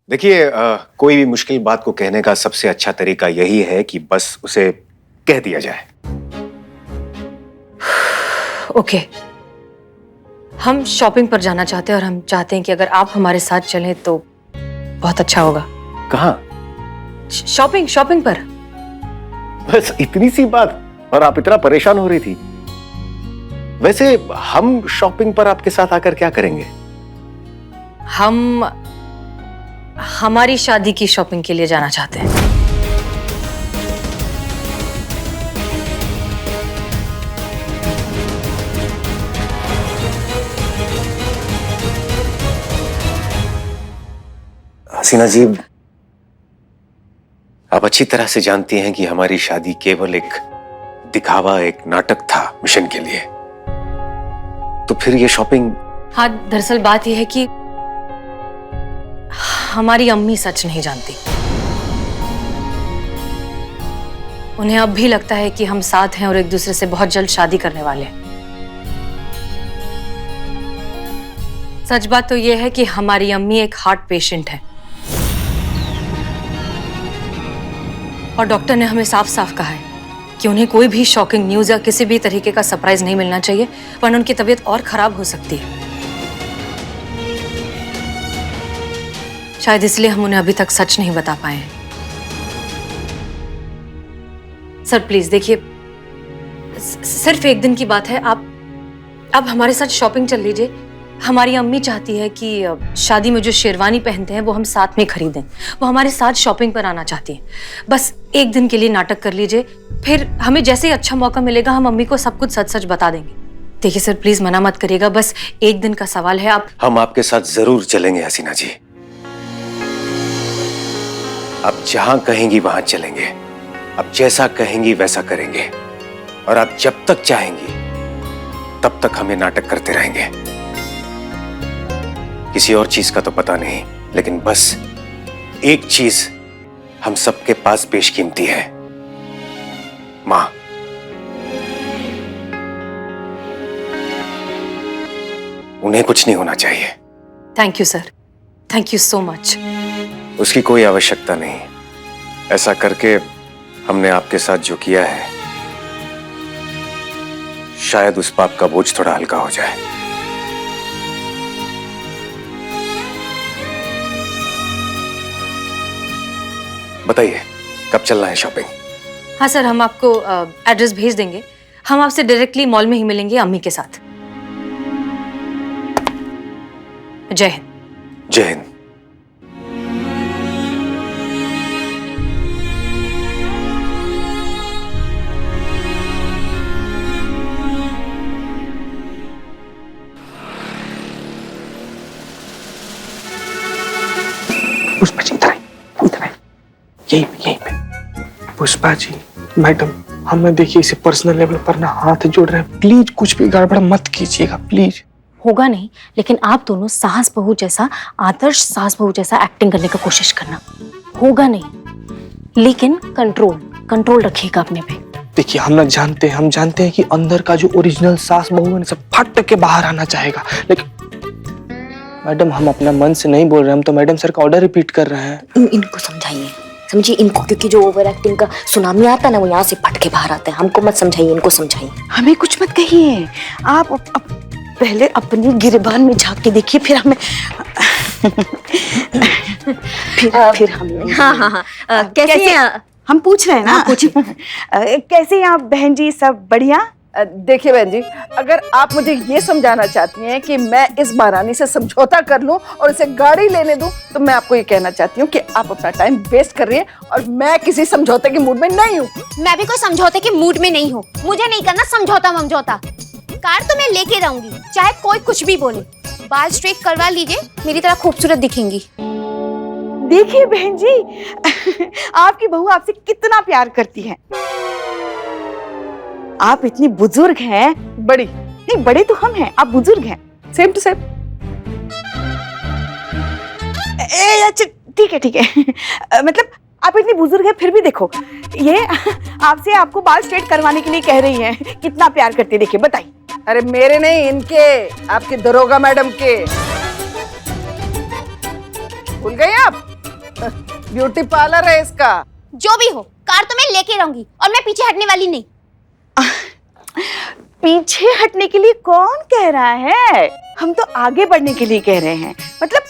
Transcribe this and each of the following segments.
देखिए, कोई भी मुश्किल बात को कहने का सबसे अच्छा तरीका यही है कि बस उसे कह दिया जाए। ओके, हम शॉपिंग पर जाना चाहते हैं और हम चाहते हैं कि अगर आप हमारे साथ चलें तो बहुत अच्छा होगा। कहाँ? शॉपिंग पर। बस इतनी सी बात और आप इतना परेशान हो रही थी। वैसे हम शॉपिंग पर आपके साथ आकर क्या करेंगे? हम हमारी शादी की शॉपिंग के लिए जाना चाहते हैं। हसीना जी, आप अच्छी तरह से जानती हैं कि हमारी शादी केवल एक दिखावा, एक नाटक था मिशन के लिए। तो फिर ये शॉपिंग? हाँ, दरअसल बात यह है कि हमारी अम्मी सच नहीं जानती। उन्हें अब भी लगता है कि हम साथ हैं और एक दूसरे से बहुत जल्द शादी करने वाले हैं। सच बात तो यह है कि हमारी अम्मी एक हार्ट पेशेंट है और डॉक्टर ने हमें साफ साफ कहा है कि उन्हें कोई भी शॉकिंग न्यूज या किसी भी तरीके का सरप्राइज नहीं मिलना चाहिए, वरना उनकी तबीयत और खराब हो सकती है। शायद इसलिए हम उन्हें अभी तक सच नहीं बता पाए हैं। सर प्लीज देखिए, सिर्फ एक दिन की बात है, आप अब हमारे साथ शॉपिंग चल लीजिए। हमारी अम्मी चाहती है कि शादी में जो शेरवानी पहनते हैं वो हम साथ में खरीदें। वो हमारे साथ शॉपिंग पर आना चाहती है। बस एक दिन के लिए नाटक कर लीजिए, फिर हमें जैसे ही अच्छा मौका मिलेगा हम अम्मी को सब कुछ सच सच बता देंगे। देखिए सर प्लीज मना मत करिएगा, बस एक दिन का सवाल है। हम आपके साथ जरूर चलेंगे हसीना जी। आप जहां कहेंगी वहां चलेंगे, आप जैसा कहेंगी वैसा करेंगे, और आप जब तक चाहेंगी तब तक हमें नाटक करते रहेंगे। किसी और चीज का तो पता नहीं, लेकिन बस एक चीज हम सबके पास बेशकीमती है, मां। उन्हें कुछ नहीं होना चाहिए। Thank you sir, thank you so much. उसकी कोई आवश्यकता नहीं। ऐसा करके हमने आपके साथ जो किया है, शायद उस पाप का बोझ थोड़ा हल्का हो जाए। बताइए कब चलना है शॉपिंग? हाँ सर, हम आपको एड्रेस भेज देंगे। हम आपसे डायरेक्टली मॉल में ही मिलेंगे अम्मी के साथ। जय हिंद। जय हिंद। पुष्पा जी इधर आए, यहीं पे। पुष्पा जी, मैडम, हमें देखिए इसे पर्सनल लेवल पर ना हाथ जोड़ रहे हैं। प्लीज कुछ भी गड़बड़ मत कीजिएगा, प्लीज। होगा नहीं, लेकिन आप दोनों सास बहू जैसा, आदर्श सास बहू जैसा एक्टिंग करने का कोशिश करना। होगा नहीं, लेकिन कंट्रोल रखिएगा अपने पे। देखिए हम जानते हैं कि अंदर का जो ओरिजिनल सास बहू है सब फट के बाहर आना चाहेगा, लेकिन मैडम हम अपना मन से नहीं बोल रहे, हम तो मैडम सर का ऑर्डर रिपीट कर रहे हैं। इनको समझिए इनको, क्योंकि जो ओवर एक्टिंग का सुनामी आता है ना वो यहाँ से फट के बाहर आता है। हमको मत समझाइए, इनको समझाइए। हमें कुछ मत कहिए, आप पहले अपनी गिरबान में झांक के देखिए, फिर हमें फिर हम। हाँ, कैसे हम पूछ रहे हैं ना? पूछिए। कैसे हैं आप बहन जी? सब बढ़िया? देखिए बहन जी, अगर आप मुझे ये समझाना चाहती हैं कि मैं इस महारानी से समझौता कर लूं और इसे गाड़ी लेने दूं, तो मैं आपको ये कहना चाहती हूँ कि आप अपना टाइम वेस्ट कर रही हैं और मैं किसी समझौते के मूड में नहीं हूँ। मैं भी कोई समझौते के मूड में नहीं हूँ। मुझे नहीं करना समझौता। कार तो मैं लेके रहूंगी, चाहे कोई कुछ भी बोले। बाल स्ट्रेट करवा लीजिए, मेरी तरह खूबसूरत दिखेंगी। देखिए बहन जी, आपकी बहू आपसे कितना प्यार करती है। आप इतनी बुजुर्ग हैं। बड़ी नहीं, बड़े तो हम हैं, आप बुजुर्ग हैं। Same to same. अच्छा ठीक है। मतलब आप इतनी बुजुर्ग हैं फिर भी देखो, ये आपसे आपको बाल स्ट्रेट करवाने के लिए कह रही हैं। कितना प्यार करती है, देखिए बताइए। अरे मेरे नहीं, इनके, आपके दरोगा मैडम के। भूल गए आप? ब्यूटी पार्लर है इसका। जो भी हो, कार तो मैं लेके रहूंगी और मैं पीछे हटने वाली नहीं। पीछे हटने के लिए कौन कह रहा है? हम तो आगे बढ़ने के लिए कह रहे हैं। मतलब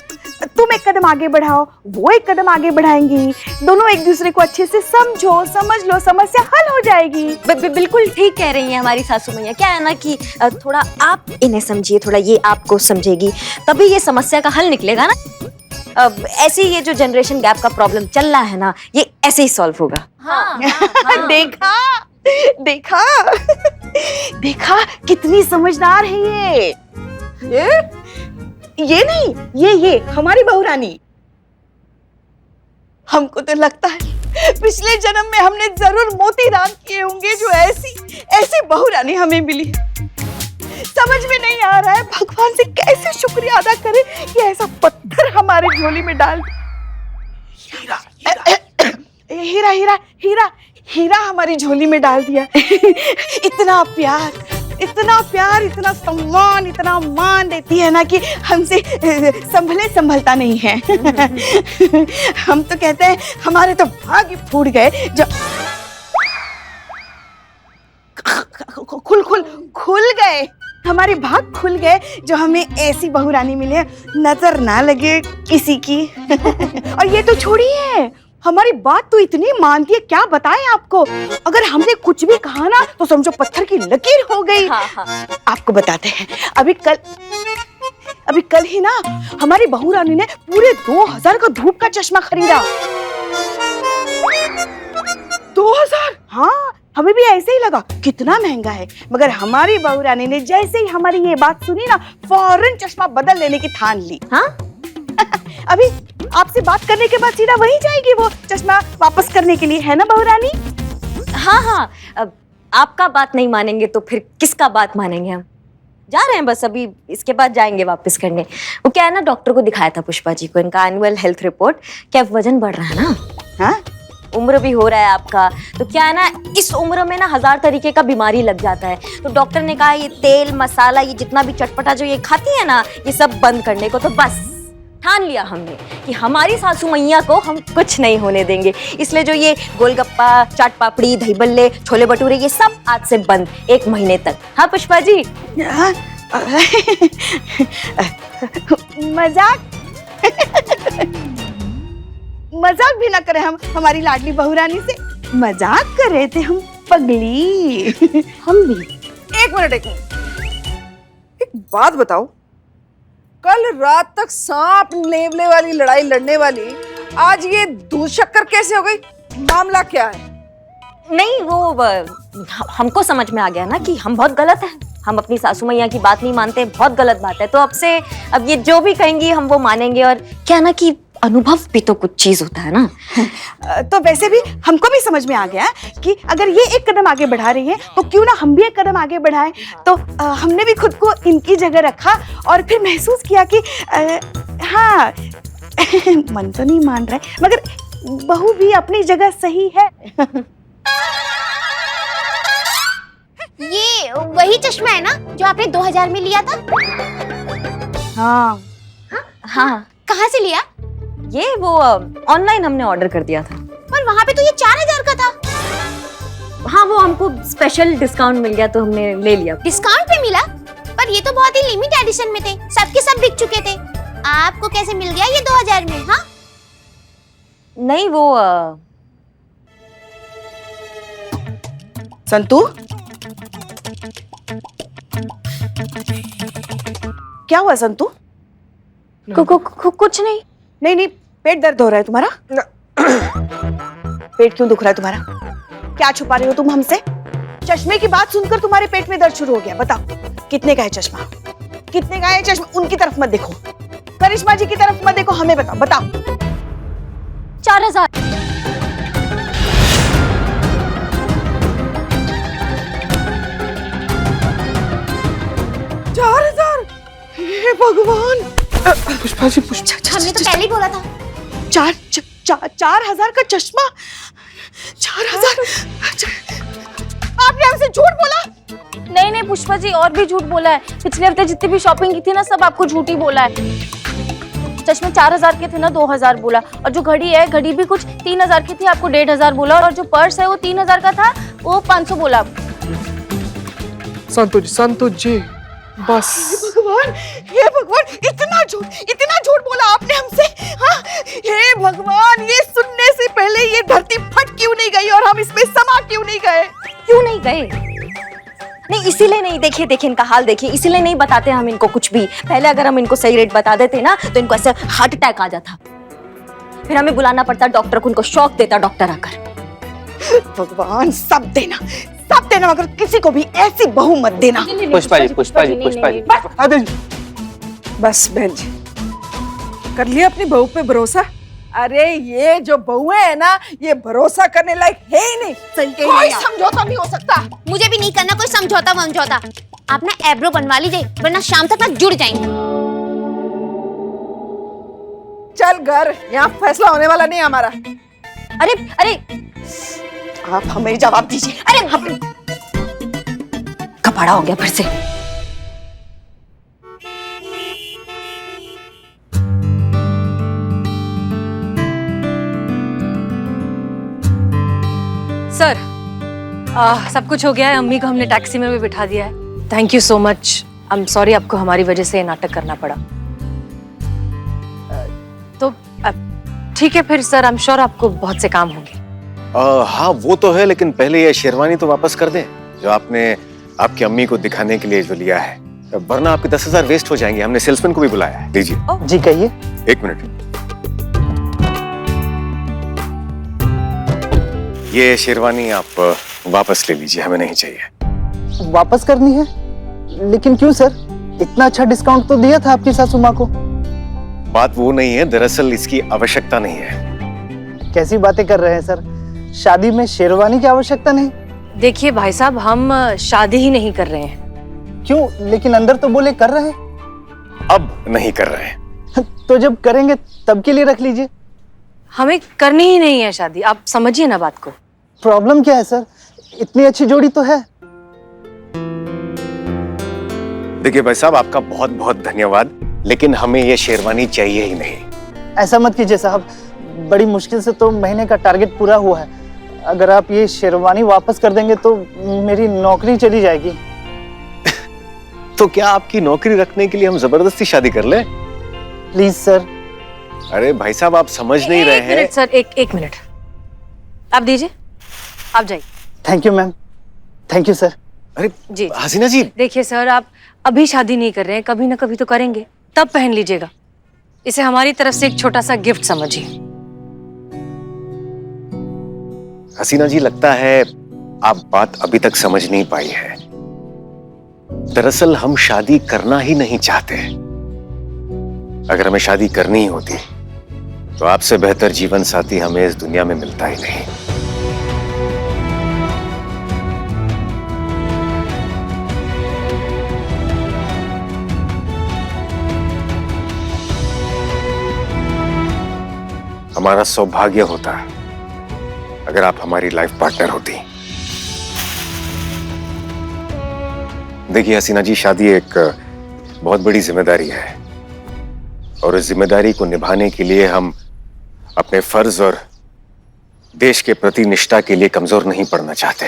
तुम एक कदम आगे बढ़ाओ, वो एक कदम आगे बढ़ाएंगी, दोनों एक दूसरे को अच्छे से समझो, समझ लो, समस्या हल हो जाएगी। बिल्कुल ठीक कह रही हैं हमारी सासू मैया। क्या है ना कि थोड़ा आप इन्हें समझिए, थोड़ा ये आपको समझेगी, तभी ये समस्या का हल निकलेगा ना। ऐसे ही ये जो जनरेशन गैप का प्रॉब्लम चल रहा है ना, ये ऐसे ही सॉल्व होगा। हाँ। देखा देखा देखा कितनी समझदार है ये नहीं, ये हमारी बहू रानी। हमको तो लगता है पिछले जन्म में हमने जरूर मोती दान किए होंगे जो ऐसी बहू रानी हमें मिली। समझ में नहीं आ रहा है भगवान से कैसे शुक्रिया अदा करें कि ऐसा पत्थर हमारे झोली में डाल। हीरा हीरा हीरा हीरा हमारी झोली में डाल दिया। इतना प्यार, इतना सम्मान, इतना मान देती है ना कि हमसे संभले संभलता नहीं है। हम तो कहते हैं हमारे तो भाग्य फूट गए जो खुल गए, हमारे भाग खुल गए जो हमें ऐसी बहू रानी मिले, नजर ना लगे किसी की। और ये तो छोड़िए, हमारी बात तो इतनी मानती है, क्या बताएं आपको। अगर हमने कुछ भी कहा ना तो समझो पत्थर की लकीर हो गई। हाँ। आपको बताते हैं, अभी कल ही ना हमारी बहू रानी ने पूरे 2000 का धूप का चश्मा खरीदा। 2000? हाँ, हमें भी ऐसे ही लगा कितना महंगा है, मगर हमारी बहू रानी ने जैसे ही हमारी ये बात सुनी ना, फौरन चश्मा बदल लेने की ठान ली। हाँ? अभी आपसे बात करने के बाद सीधा वहीं जाएगी वो चश्मा वापस करने के लिए, है ना बहू रानी? हाँ। अब आपका बात नहीं मानेंगे तो फिर किसका बात मानेंगे हम? जा रहे हैं बस, अभी इसके बाद जाएंगे वापस करने। वो क्या है ना, डॉक्टर को दिखाया था पुष्पा जी को, इनका एनुअल हेल्थ रिपोर्ट। क्या वजन बढ़ रहा है ना? हाँ? उम्र भी हो रहा है आपका, तो क्या है ना, इस उम्र में ना 1000 तरीके का बीमारी लग जाता है। तो डॉक्टर ने कहा ये तेल मसाला, ये जितना भी चटपटा जो ये खाती है ना, ये सब बंद करने को। तो बस ठान लिया हमने कि हमारी सासू मैया को हम कुछ नहीं होने देंगे। इसलिए जो ये गोलगप्पा, चाट पापड़ी, दही बल्ले, छोले भटूरे, ये सब आज से बंद 1 महीने तक। हाँ पुष्पा जी? मजाक भी ना करें हम हमारी लाडली बहू रानी से। मजाक कर रहे थे हम, पगली। हम भी। एक मिनट, एक बात बताओ, कल रात तक सांप नेवले वाली लड़ाई लड़ने वाली आज ये दूध शक्कर कैसे हो गई? मामला क्या है? नहीं, वो हमको समझ में आ गया ना कि हम बहुत गलत हैं। हम अपनी सासू मैया की बात नहीं मानते, बहुत गलत बात है। तो अब ये जो भी कहेंगी हम वो मानेंगे। और क्या ना कि अनुभव भी तो कुछ चीज होता है ना। तो वैसे भी हमको भी समझ में आ गया कि अगर ये एक कदम आगे बढ़ा रही है तो क्यों ना हम भी एक कदम आगे बढ़ाएं। तो हमने भी खुद को इनकी जगह रखा और फिर महसूस किया कि हाँ, मन तो नहीं मान रहा है मगर बहू भी अपनी जगह सही है। ये वही चश्मा है ना जो आपने 2000 में लिया था? हाँ हाँ। कहाँ से लिया? ये वो ऑनलाइन हमने ऑर्डर कर दिया था। पर वहाँ पे तो ये 4000 का था। हाँ, वो हमको स्पेशल डिस्काउंट मिल गया तो हमने ले लिया। डिस्काउंट पे मिला? पर ये तो बहुत ही लिमिट एडिशन में थे, सबके सब बिक चुके थे। आपको कैसे मिल गया ये 2000 में? हाँ नहीं, वो संतू, क्या हुआ संतू? कुछ नहीं। नहीं, पेट दर्द हो रहा है तुम्हारा? पेट क्यों दुख रहा है तुम्हारा? क्या छुपा रहे हो तुम हमसे? चश्मे की बात सुनकर तुम्हारे पेट में दर्द शुरू हो गया। बताओ कितने का है चश्मा? कितने का है चश्मा? उनकी तरफ मत देखो, करिश्मा जी की तरफ मत देखो, हमें बताओ। 4000। 4000? हे भगवान! पुष्पा जी, पुष्पा, हमने तो पहले ही बोला था। 4000 का चश्मा? 4000? आपने हमसे झूठ बोला? नहीं पुष्पा जी, और भी झूठ बोला है। पिछले हफ्ते जितनी भी शॉपिंग की थी ना, सब आपको झूठ ही बोला है। चश्मे 4000 के थे ना, 2000 बोला। और जो घड़ी है, घड़ी भी कुछ 3000 की थी, आपको 1500 बोला। और जो पर्स है वो 3000 का था, वो 500 बोला। संतोष जी बस। हे भगवान, इतना झूठ बोला आपने हमसे। हाँ, हे भगवान, ये सुनने से पहले ये धरती फट क्यों नहीं गई और हम इसमें समा क्यों नहीं गए? क्यों नहीं गए? नहीं, इसीलिए नहीं। देखिए इनका हाल देखिए, इसीलिए नहीं बताते हम इनको कुछ भी। पहले अगर हम इनको सही रेट बता देते ना तो इनको ऐसे हार्ट अटैक आ जाता, फिर हमें बुलाना पड़ता डॉक्टर को, उनको शॉक देता डॉक्टर आकर। भगवान, सब देना मगर किसी को भी ऐसी बहू मत देना। पुष्पा जी। बस बहन जी, कर लिया अपनी बहू पे भरोसा। अरे ये जो बहुएं है ना, ये भरोसा करने लायक है ही नहीं। कोई समझौता नहीं हो सकता। मुझे भी नहीं करना कोई समझौता। आप ना एब्रो बनवा लीजिए, वरना शाम तक ना जुड़ जाएंगे। चल घर, यहाँ फैसला होने वाला नहीं हमारा। अरे आप हमें जवाब दीजिए। अरे हम कपड़ा हो गया फिर से। सर, सब कुछ हो गया है। अम्मी को हमने टैक्सी में भी बिठा दिया है। Thank you so much. I am sorry आपको हमारी वजह से ये नाटक करना पड़ा। तो ठीक है फिर सर, आई एम श्योर आपको बहुत से काम होंगे। हाँ वो तो है, लेकिन पहले ये शेरवानी तो वापस कर दें जो आपने आपकी अम्मी को दिखाने के लिए जो लिया है, वरना आपके 10,000 वेस्ट हो जाएंगे। हमने सेल्समैन को भी बुलाया है। लीजिए। जी कहिए। 1 मिनट। ये शेरवानी आप वापस ले लीजिए, हमें नहीं चाहिए। वापस करनी है? लेकिन क्यों सर? इतना अच्छा डिस्काउंट तो दिया था आपकी सासू माँ को। बात वो नहीं है, दरअसल इसकी आवश्यकता नहीं है। कैसी बातें कर रहे हैं सर? शादी में शेरवानी की आवश्यकता नहीं? देखिए भाई साहब, हम शादी ही नहीं कर रहे हैं। क्यों? लेकिन अंदर तो बोले कर रहे हैं। अब नहीं कर रहे हैं। तो जब करेंगे तब के लिए रख लीजिए। हमें करनी ही नहीं है शादी, आप समझिए ना बात को। प्रॉब्लम क्या है सर? इतनी अच्छी जोड़ी तो है। देखिए भाई साहब, आपका बहुत बहुत धन्यवाद, लेकिन हमें ये शेरवानी चाहिए ही नहीं। ऐसा मत कीजिए साहब, बड़ी मुश्किल से तो महीने का टारगेट पूरा हुआ है। अगर आप ये शेरवानी वापस कर देंगे तो मेरी नौकरी चली जाएगी। तो क्या आपकी नौकरी रखने के लिए हम जबरदस्ती शादी कर लें? Please sir. अरे भाई साहब, आप समझ नहीं रहे हैं। मिनट सर, एक मिनट आप दीजिए, आप जाइए। Thank you ma'am. Thank you sir. अरे जी हसीना जी, देखिए सर, आप अभी शादी नहीं कर रहे हैं, कभी ना कभी तो करेंगे, तब पहन लीजिएगा। इसे हमारी तरफ से एक छोटा सा गिफ्ट समझिए। हसीना जी, लगता है आप बात अभी तक समझ नहीं पाई है। दरअसल हम शादी करना ही नहीं चाहते। अगर हमें शादी करनी ही होती तो आपसे बेहतर जीवन साथी हमें इस दुनिया में मिलता ही नहीं। हमारा सौभाग्य होता अगर आप हमारी लाइफ पार्टनर होती। देखिए हसीना जी, शादी एक बहुत बड़ी जिम्मेदारी है और इस जिम्मेदारी को निभाने के लिए हम अपने फर्ज और देश के प्रति निष्ठा के लिए कमजोर नहीं पड़ना चाहते।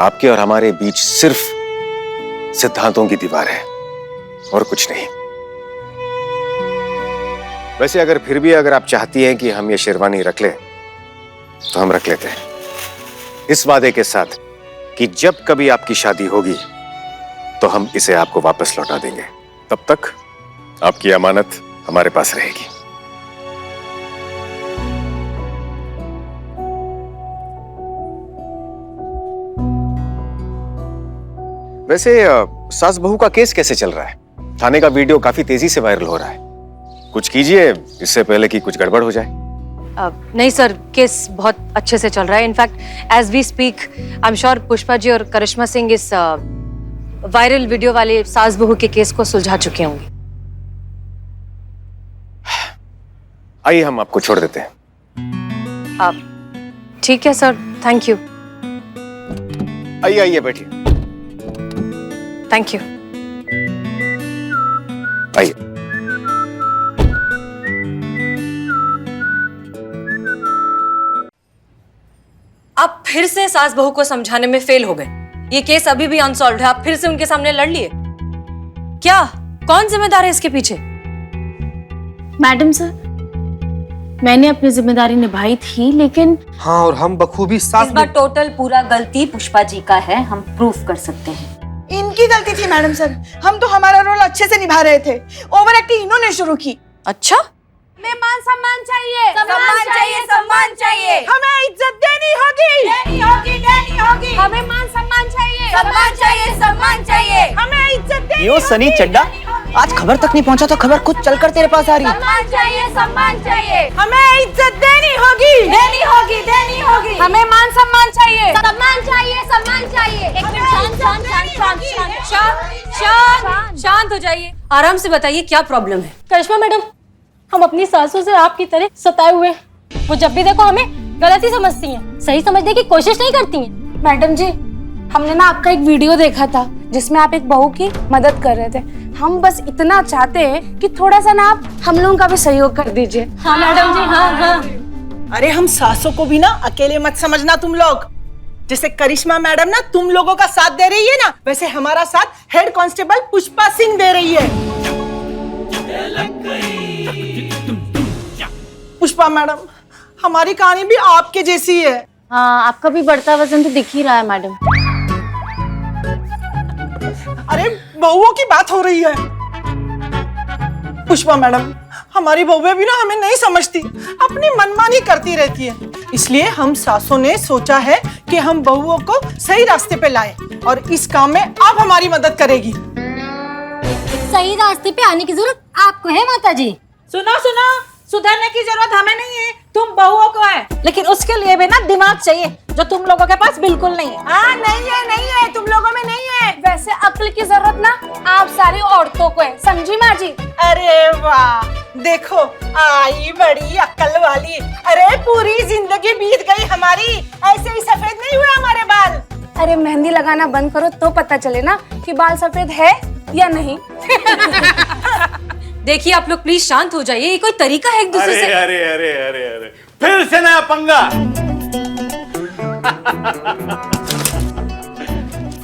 आपके और हमारे बीच सिर्फ सिद्धांतों की दीवार है और कुछ नहीं। वैसे अगर आप चाहती हैं कि हम ये शेरवानी रख लें तो हम रख लेते हैं, इस वादे के साथ कि जब कभी आपकी शादी होगी तो हम इसे आपको वापस लौटा देंगे। तब तक आपकी अमानत हमारे पास रहेगी। वैसे सास बहू का केस कैसे चल रहा है? थाने का वीडियो काफी तेजी से वायरल हो रहा है। कुछ कीजिए इससे पहले कि कुछ गड़बड़ हो जाए। नहीं सर, केस बहुत अच्छे से चल रहा है। In fact as we speak I am sure Pushpa ji और करिश्मा सिंह इस वायरल वीडियो वाले सास बहू के केस को सुलझा चुके होंगे। आइए हम आपको छोड़ देते हैं। आप ठीक है सर, थैंक यू। आइए बैठिए। Thank you. आइए। आप फिर से सास बहू को समझाने में फेल हो गए। ये केस अभी भी अनसॉल्व्ड है। आप फिर से उनके सामने लड़ लिए। क्या, कौन जिम्मेदार है इसके पीछे? मैडम सर, मैंने अपनी जिम्मेदारी निभाई थी, लेकिन हाँ, और हम बखूबी सास इस बार टोटल पूरा गलती पुष्पा जी का है, हम प्रूफ कर सकते हैं। इनकी गलती थी मैडम सर। हम तो हमारा रोल अच्छे से निभा रहे थे, ओवर एक्टिंग इन्होंने शुरू की। अच्छा, हमें मान सम्मान चाहिए, सम्मान चाहिए, सम्मान चाहिए। हमें इज्जत देनी होगी, देनी होगी, देनी होगी। हमें मान सम्मान चाहिए, सम्मान चाहिए, सम्मान चाहिए। हमें इज्जत देनी यो सनी चड्डा, आज खबर तक नहीं पहुंचा तो खबर खुद चलकर तेरे पास आ रही है। सम्मान चाहिए, सम्मान चाहिए। हमें इज्जत देनी होगी, देनी होगी, देनी होगी। हमें मान सम्मान चाहिए, सम्मान चाहिए, सम्मान चाहिए। एक मिनट, शांत शांत शांत शांत शांत शांत शांत शांत हो जाइए। आराम से बताइए क्या प्रॉब्लम है। करिश्मा मैडम, हम अपनी सासों से आपकी तरह सताए हुए हैं। वो जब भी देखो हमें गलत ही समझती हैं, सही समझने की कोशिश नहीं करती हैं। मैडम जी, हमने ना आपका एक वीडियो देखा था जिसमें आप एक बहू की मदद कर रहे थे। हम बस इतना चाहते हैं कि थोड़ा सा ना आप हम लोगों का भी सहयोग कर दीजिए। हाँ मैडम जी, हाँ हाँ। अरे हम सासों को भी ना अकेले मत समझना तुम लोग। जैसे करिश्मा मैडम ना तुम लोगों का साथ दे रही है ना, वैसे हमारा साथ हेड कांस्टेबल पुष्पा सिंह दे रही है। पुष्पा मैडम, हमारी कहानी भी आपके जैसी है। हाँ, आपका भी बढ़ता वजन तो दिख ही रहा है मैडम। अरे बहुओं की बात हो रही है। पुष्पा मैडम, हमारी बहुएं भी ना हमें नहीं समझती, अपनी मनमानी करती रहती है। इसलिए हम सासों ने सोचा है कि हम बहुओं को सही रास्ते पे लाएं और इस काम में आप हमारी मदद करेगी। सही रास्ते पे आने की जरूरत आपको है माता जी। सुनो सुनो, सुधरने की जरूरत हमें नहीं है, तुम बहुओं को है। लेकिन उसके लिए भी ना दिमाग चाहिए, जो तुम लोगों के पास बिल्कुल नहीं है। हाँ, नहीं है, तुम लोगों में नहीं है। वैसे अक्ल की जरूरत ना आप सारी औरतों को है, समझी माँ जी? अरे वाह, देखो आई बड़ी अक्ल वाली। अरे पूरी जिंदगी बीत गई हमारी, ऐसे ही सफेद नहीं हुए हमारे बाल। अरे मेहंदी लगाना बंद करो तो पता चले ना कि बाल सफेद है या नहीं। देखिए आप लोग प्लीज शांत हो जाइए। ये कोई तरीका है एक दूसरे से? अरे अरे अरे अरे फिर से नया पंगा।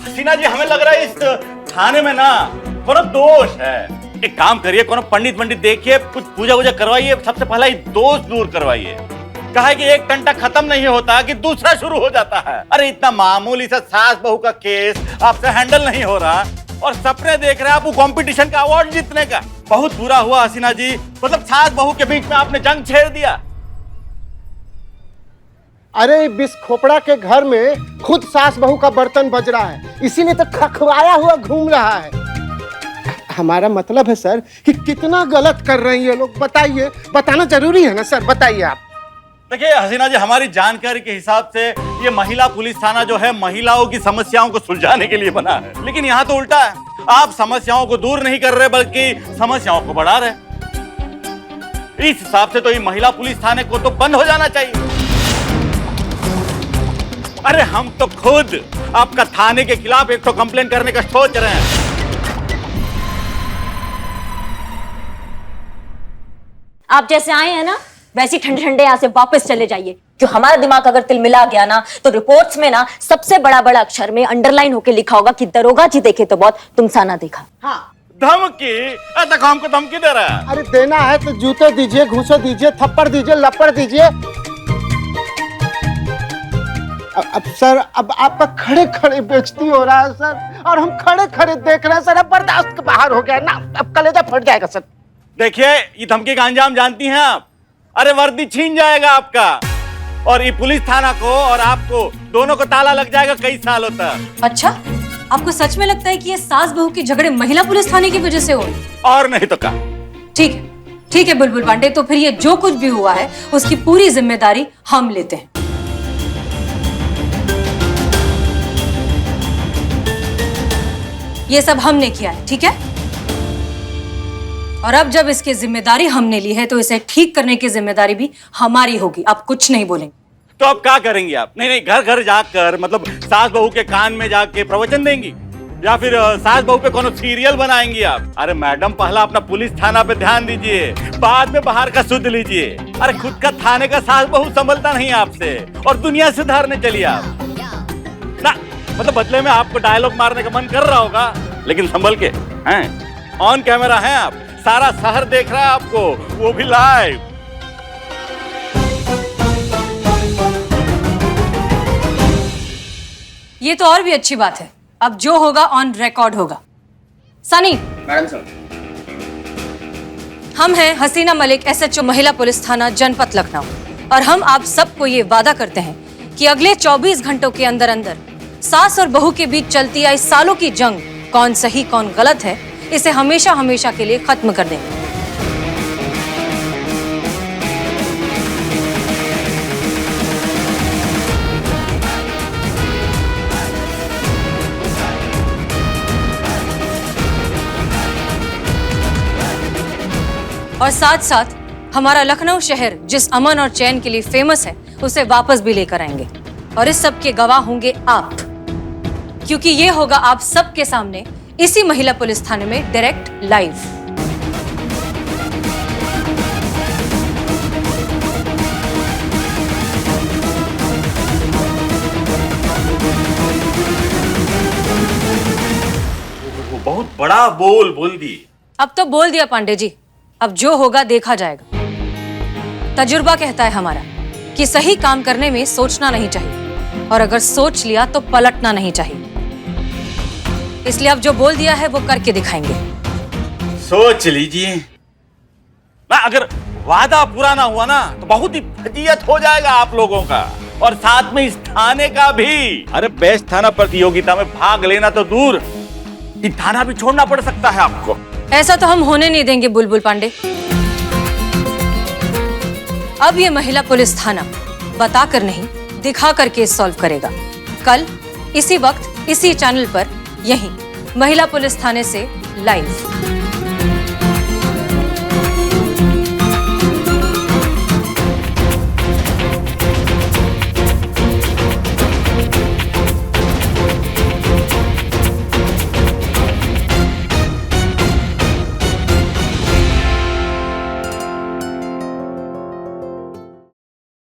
हसीना जी, हमें लग रहा है इस थाने में ना कोनो दोष है। एक काम करिए, कोनो पंडित देखिए, कुछ पूजा वूजा करवाइए, सबसे पहला ही दोष दूर करवाइए। कहा है कि एक टंटा खत्म नहीं होता कि दूसरा शुरू हो जाता है। अरे इतना मामूली सा सास बहू का केस आपसे हैंडल नहीं हो रहा और सपने देख रहे हैं आप वो कंपटीशन का अवार्ड जीतने का। बहुत बुरा हुआ हसीना जी, मतलब सास बहू के बीच में आपने जंग छेड़ दिया। अरे बिस खोपड़ा के घर में खुद सास बहू का बर्तन बज रहा है, इसीलिए तो खखवाया हुआ घूम रहा है। हमारा मतलब है सर कि कितना गलत कर रही है लोग, बताइए। बताना जरूरी है ना सर, बताइए आप। देखिए हसीना जी, हमारी जानकारी के हिसाब से ये महिला पुलिस थाना जो है महिलाओं की समस्याओं को सुलझाने के लिए बना है, लेकिन यहाँ तो उल्टा है। आप समस्याओं को दूर नहीं कर रहे बल्कि समस्याओं को बढ़ा रहे। इस हिसाब से तो ये महिला पुलिस थाने को तो बंद हो जाना चाहिए। अरे हम तो खुद आपका थाने के खिलाफ एक तो कंप्लेन करने का सोच रहे हैं। आप जैसे आए हैं ना, वैसे ठंडे ठंडे यहाँ से वापस चले जाइए। जो हमारा दिमाग अगर तिलमिला गया ना, तो रिपोर्ट्स में ना सबसे बड़ा बड़ा अक्षर में अंडरलाइन होके लिखा होगा कि दरोगा जी देखे तो बहुत, तुमसा ना देखा। हाँ, धमकी? तक हमको धमकी दे रहा है। अरे देना है तो जूते दीजिए, घूंसे दीजिए, थप्पड़ दीजिए, लपड़ दीजिए। अब सर, अब आपका खड़े खड़े बेइज्जती हो रहा है सर, और हम खड़े खड़े देख रहे हैं सर। अब बर्दाश्त के बाहर हो गया ना, अब कलेजा फट जाएगा सर। देखिए, ये धमकी का अंजाम जानती हैं आप। अरे वर्दी छीन जाएगा आपका, और ये पुलिस थाना को और आपको दोनों को ताला लग जाएगा कई सालों तक। अच्छा, आपको सच में लगता है कि ये सास बहू के झगड़े महिला पुलिस थाने की वजह से हो? और नहीं तो क्या। ठीक है बुलबुल पांडे, तो फिर ये जो कुछ भी हुआ है उसकी पूरी जिम्मेदारी हम लेते हैं। ये सब हमने किया है, ठीक है? और अब जब इसकी जिम्मेदारी हमने ली है तो इसे ठीक करने की जिम्मेदारी भी हमारी होगी। आप कुछ नहीं बोलेंगे तो अब क्या करेंगे आप? नहीं, घर घर जाकर मतलब सास बहू के कान में जाके प्रवचन देंगी? या फिर सास बहू पे कोनो सीरियल बनाएंगी आप? अरे मैडम, पहला अपना पुलिस थाना पे ध्यान दीजिए, बाद में बाहर का सुध लीजिए। अरे खुद का थाने का सास बहू संभलता नहीं आपसे, और दुनिया सुधारने चलिए आप ना। मतलब बदले में आपको डायलॉग मारने का मन कर रहा होगा, लेकिन संभल के हैं। ऑन कैमरा हैं आप, सारा शहर देख रहा है आपको, वो भी लाइव। ये तो और भी अच्छी बात है, अब जो होगा ऑन रिकॉर्ड होगा। सनी मैडम सर, हम हैं हसीना मलिक, SHO महिला पुलिस थाना जनपद लखनऊ, और हम आप सबको ये वादा करते हैं कि अगले 24 घंटों के अंदर अंदर सास और बहू के बीच चलती आई सालों की जंग, कौन सही कौन गलत है, इसे हमेशा हमेशा के लिए खत्म कर देंगे। और साथ साथ हमारा लखनऊ शहर जिस अमन और चैन के लिए फेमस है, उसे वापस भी लेकर आएंगे। और इस सब के गवाह होंगे आप, क्योंकि ये होगा आप सबके सामने इसी महिला पुलिस थाने में डायरेक्ट लाइव। बहुत बड़ा बोल दी। अब तो बोल दिया पांडे जी, अब जो होगा देखा जाएगा। तजुर्बा कहता है हमारा कि सही काम करने में सोचना नहीं चाहिए, और अगर सोच लिया तो पलटना नहीं चाहिए। इसलिए अब जो बोल दिया है वो करके दिखाएंगे। सोच लीजिए ना, अगर वादा पूरा ना हुआ ना तो बहुत ही फजीयत हो जाएगा आप लोगों का, और साथ में इस थाने का भी। अरे बेस्ट थाना प्रतियोगिता में भाग लेना तो दूर, ये थाना भी छोड़ना पड़ सकता है आपको। ऐसा तो हम होने नहीं देंगे बुलबुल पांडे। अब ये महिला पुलिस थाना बताकर नहीं, दिखा कर केस सॉल्व करेगा। कल इसी वक्त इसी चैनल पर, यहीं महिला पुलिस थाने से लाइव।